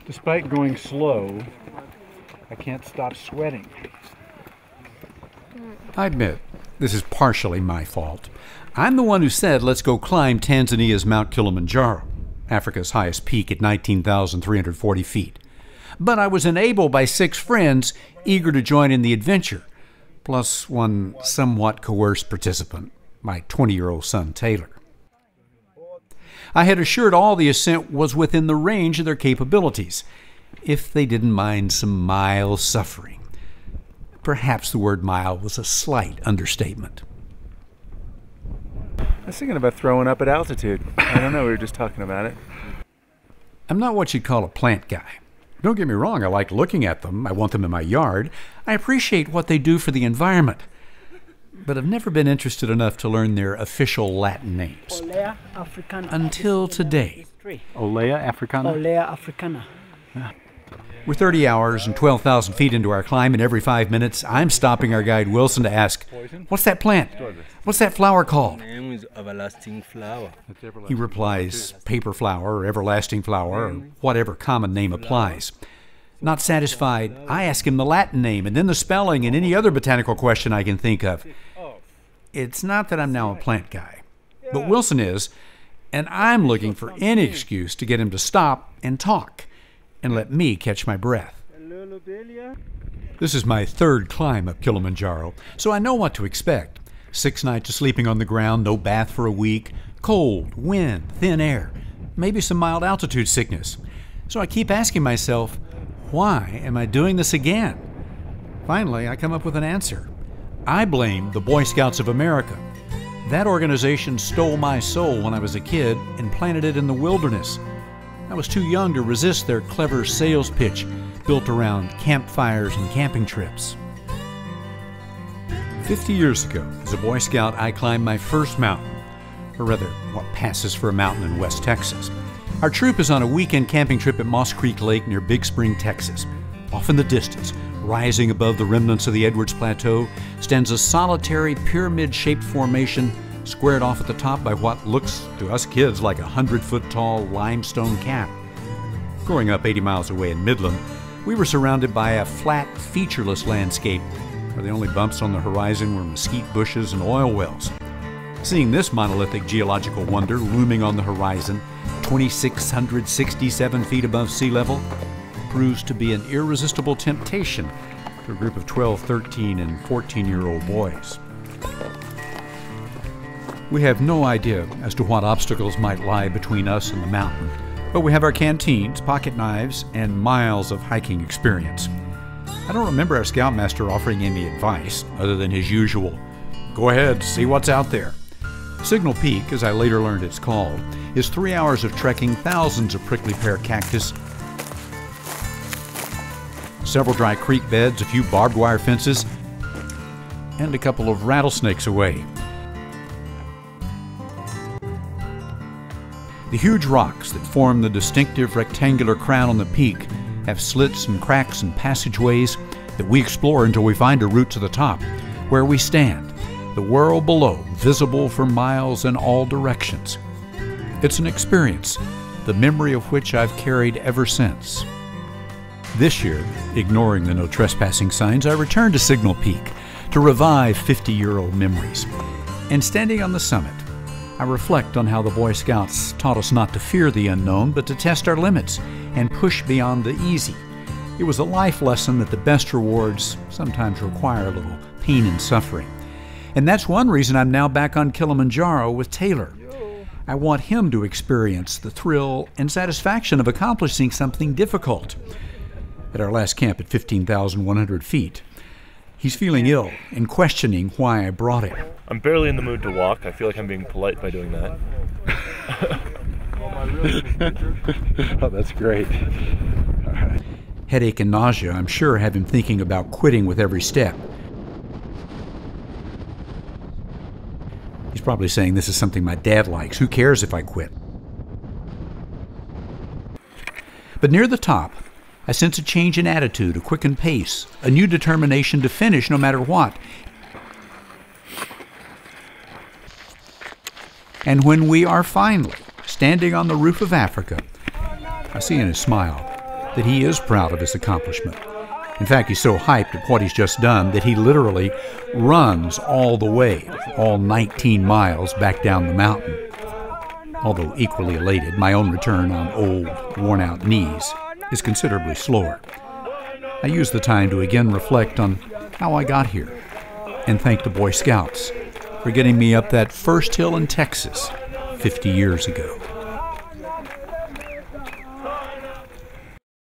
Despite going slow, I can't stop sweating. I admit, this is partially my fault. I'm the one who said, let's go climb Tanzania's Mount Kilimanjaro, Africa's highest peak at 19,340 feet. But I was enabled by 6 friends eager to join in the adventure, plus one somewhat coerced participant, my 20-year-old son, Taylor. I had assured all the ascent was within the range of their capabilities, if they didn't mind some mild suffering. Perhaps the word mild was a slight understatement. I was thinking about throwing up at altitude. I don't know, we were just talking about it. I'm not what you'd call a plant guy. Don't get me wrong, I like looking at them. I want them in my yard. I appreciate what they do for the environment. But I've never been interested enough to learn their official Latin names. Olea africana. Until today. Olea africana? Olea africana. We're 30 hours and 12,000 feet into our climb, and every 5 minutes, I'm stopping our guide Wilson to ask, what's that plant? What's that flower called? The name is everlasting flower. He replies, paper flower or everlasting flower, or whatever common name applies. Not satisfied, I ask him the Latin name and then the spelling and any other botanical question I can think of. It's not that I'm now a plant guy, but Wilson is, and I'm looking for any excuse to get him to stop and talk and let me catch my breath. This is my 3rd climb up Kilimanjaro, so I know what to expect. 6 nights of sleeping on the ground, no bath for a week, cold, wind, thin air, maybe some mild altitude sickness. So I keep asking myself, why am I doing this again? Finally, I come up with an answer. I blame the Boy Scouts of America. That organization stole my soul when I was a kid and planted it in the wilderness. I was too young to resist their clever sales pitch built around campfires and camping trips. 50 years ago, as a Boy Scout, I climbed my first mountain, or rather, what passes for a mountain in West Texas. Our troop is on a weekend camping trip at Moss Creek Lake near Big Spring, Texas. Off in the distance, rising above the remnants of the Edwards Plateau, stands a solitary pyramid-shaped formation squared off at the top by what looks to us kids like a 100-foot-tall limestone cap. Growing up 80 miles away in Midland, we were surrounded by a flat, featureless landscape where the only bumps on the horizon were mesquite bushes and oil wells. Seeing this monolithic geological wonder looming on the horizon, 2,667 feet above sea level, proves to be an irresistible temptation to a group of 12, 13, and 14-year-old boys. We have no idea as to what obstacles might lie between us and the mountain, but we have our canteens, pocket knives, and miles of hiking experience. I don't remember our scoutmaster offering any advice other than his usual, "Go ahead, see what's out there." Signal Peak, as I later learned it's called, is 3 hours of trekking thousands of prickly pear cactus, several dry creek beds, a few barbed wire fences, and a couple of rattlesnakes away. The huge rocks that form the distinctive rectangular crown on the peak have slits and cracks and passageways that we explore until we find a route to the top, where we stand, the world below visible for miles in all directions. It's an experience, the memory of which I've carried ever since. This year, ignoring the no trespassing signs, I returned to Signal Peak to revive 50-year-old memories. And standing on the summit, I reflect on how the Boy Scouts taught us not to fear the unknown, but to test our limits and push beyond the easy. It was a life lesson that the best rewards sometimes require a little pain and suffering. And that's one reason I'm now back on Kilimanjaro with Taylor. I want him to experience the thrill and satisfaction of accomplishing something difficult. At our last camp at 15,100 feet, he's feeling ill and questioning why I brought him. I'm barely in the mood to walk. I feel like I'm being polite by doing that. Oh, that's great. Headache and nausea, I'm sure, have him thinking about quitting with every step. He's probably saying, this is something my dad likes. Who cares if I quit? But near the top, I sense a change in attitude, a quickened pace, a new determination to finish no matter what. And when we are finally standing on the roof of Africa, I see in his smile that he is proud of his accomplishment. In fact, he's so hyped at what he's just done that he literally runs all the way, all 19 miles back down the mountain. Although equally elated, my own return on old, worn-out knees is considerably slower. I use the time to again reflect on how I got here and thank the Boy Scouts for getting me up that first hill in Texas 50 years ago.